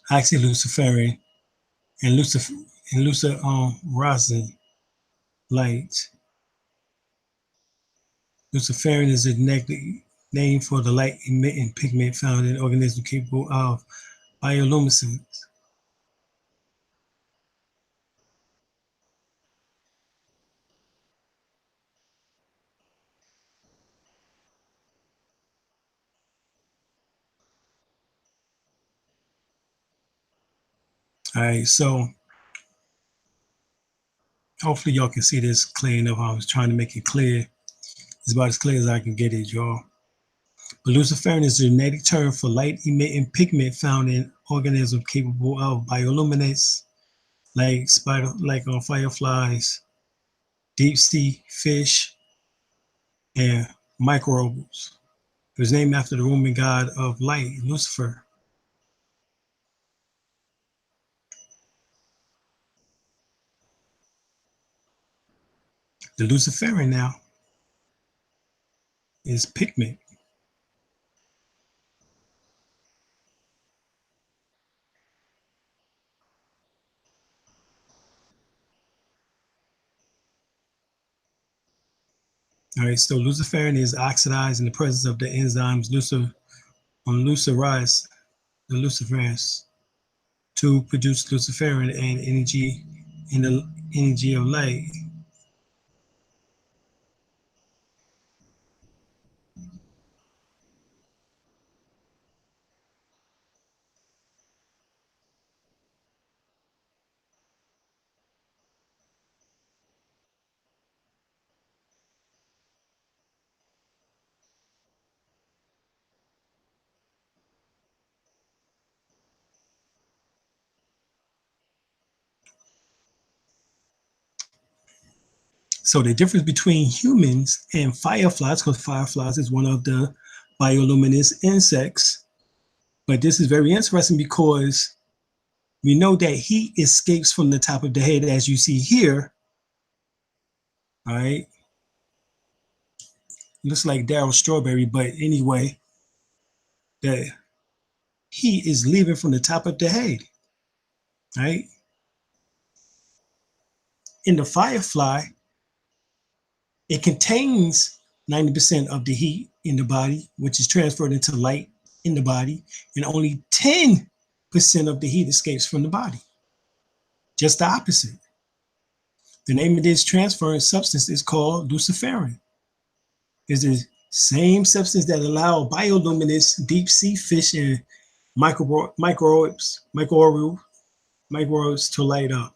oxyluciferin, and luciferin light. Luciferin is a name for the light emitting pigment found in organisms capable of bioluminescence. All right, so hopefully y'all can see this clear enough. I was trying to make it clear. It's about as clear as I can get it, y'all. But luciferin is a genetic term for light-emitting pigment found in organisms capable of bioluminescence, like on fireflies, deep sea fish, and microbes. It was named after the Roman god of light, Lucifer. The luciferin now is pigment. All right, so luciferin is oxidized in the presence of the enzymes lucerase, the luciferase, to produce luciferin and energy in the energy of light. So the difference between humans and fireflies, because fireflies is one of the bioluminescent insects, but this is very interesting because we know that heat escapes from the top of the head, as you see here. All right. Looks like Daryl Strawberry, but anyway, the heat is leaving from the top of the head. Right. In the firefly, it contains 90% of the heat in the body, which is transferred into light in the body, and only 10% of the heat escapes from the body. Just the opposite. The name of this transference substance is called luciferin. It's the same substance that allow bioluminescent deep sea fish and microbes to light up.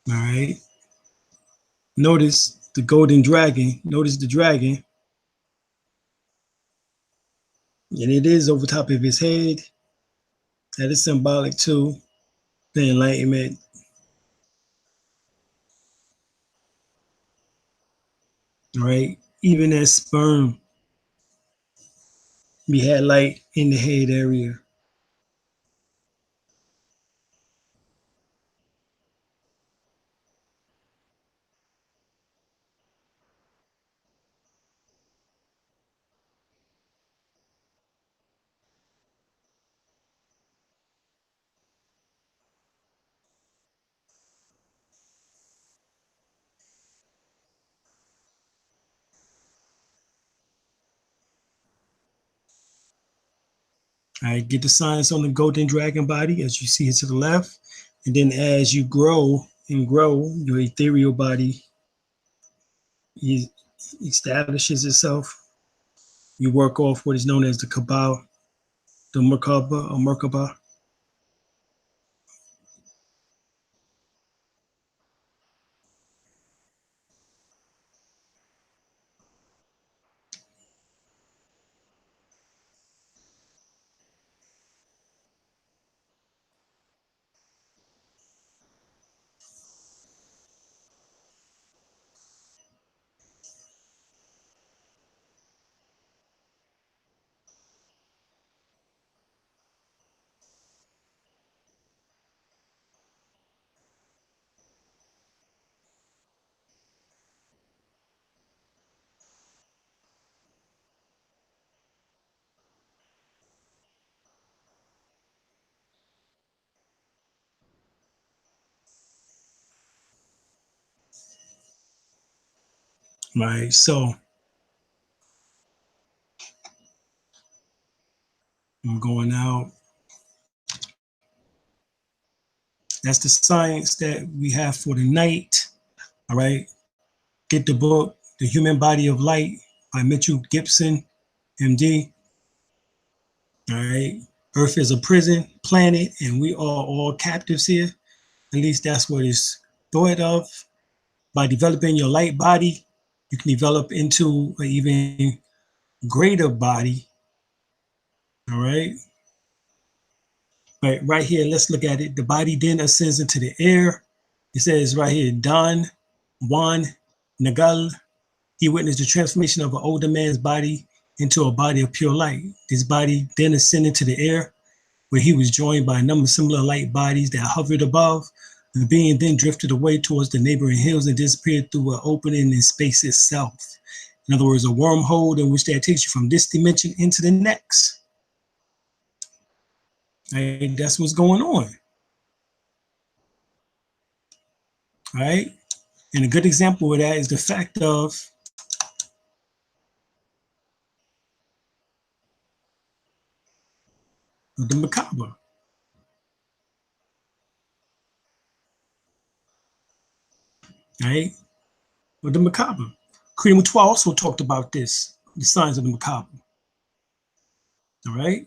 All right. Notice the golden dragon. Notice the dragon. And it is over top of his head. That is symbolic to the enlightenment. All right. Even as sperm, we had light in the head area. All right, get the science on the golden dragon body as you see it to the left. And then as you grow and grow, your ethereal body establishes itself. You work off what is known as the Kabbalah, the Merkaba or Merkaba. Right. So I'm going out. That's the science that we have for the night. All right. Get the book, The Human Body of Light by Mitchell Gibson, MD. All right. Earth is a prison planet, and we are all captives here. At least that's what is thought of. By developing your light body, you can develop into an even greater body. All right. But right here, let's look at it. The body then ascends into the air. It says right here, Don Juan Nagal, he witnessed the transformation of an older man's body into a body of pure light. This body then ascended to the air, where he was joined by a number of similar light bodies that hovered above. The being then drifted away towards the neighboring hills and disappeared through an opening in space itself. In other words, a wormhole in which that takes you from this dimension into the next. Right? That's what's going on. All right. And a good example of that is the fact of the macabre. Right? With the macabre. Cream Mutwa also talked about this, the signs of the macabre. All right.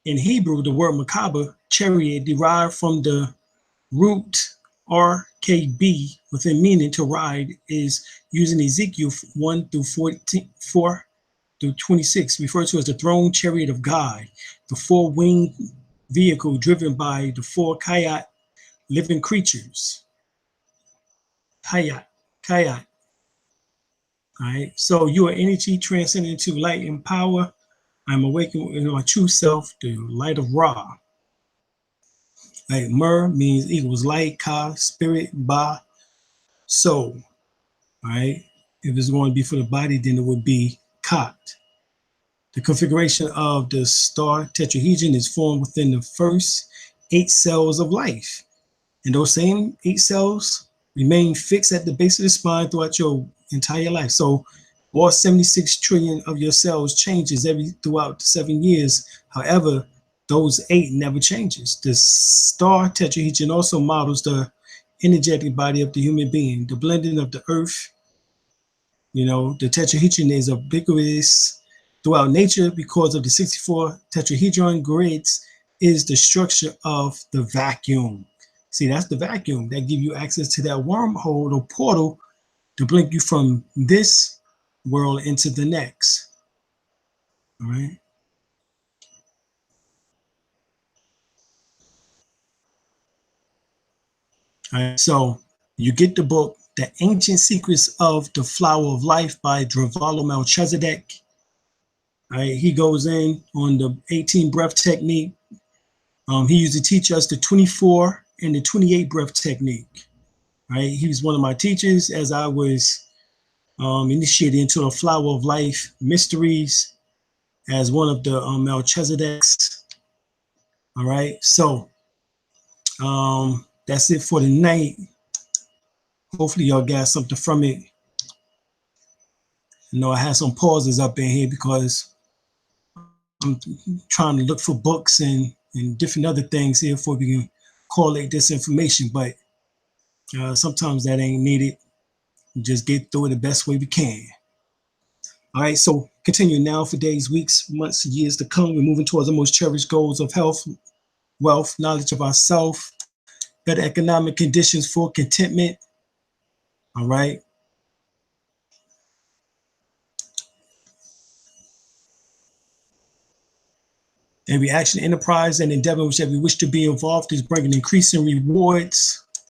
In Hebrew, the word macabre, chariot, derived from the root RKB within meaning to ride, is used in Ezekiel 1 through 4 through 26, referred to as the throne chariot of God, the four-winged vehicle driven by the four kayat living creatures. Kayat. All right. So you are energy transcending into light and power. I'm awakened in my true self, the light of Ra. Like Mer means equals light, Ka, spirit, Ba, soul. All right. If it's going to be for the body, then it would be Kat. The configuration of the star tetrahedron is formed within the first 8 cells of life. And those same 8 cells remain fixed at the base of the spine throughout your entire life. So all 76 trillion of your cells changes throughout 7 years. However, those 8 never changes. The star tetrahedron also models the energetic body of the human being. The blending of the earth, the tetrahedron is ubiquitous throughout nature because of the 64 tetrahedron grids is the structure of the vacuum. See, that's the vacuum that give you access to that wormhole or portal to blink you from this world into the next. All right. All right. So you get the book, The Ancient Secrets of the Flower of Life by Drevalo Melchizedek. All right, he goes in on the 18 breath technique. He used to teach us the 24 and the 28 breath technique. Right, he was one of my teachers as I was initiated into the Flower of Life mysteries as one of the Melchizedeks. All right, so that's it for tonight. Hopefully y'all got something from it. You know, I had some pauses up in here because I'm trying to look for books and different other things here before we can correlate this information, but sometimes that ain't needed. We just get through it the best way we can. All right, so continue now for days, weeks, months, years to come. We're moving towards the most cherished goals of health, wealth, knowledge of ourselves, better economic conditions for contentment. All right. Every action, enterprise, and endeavor in which we wish to be involved is bringing increasing rewards.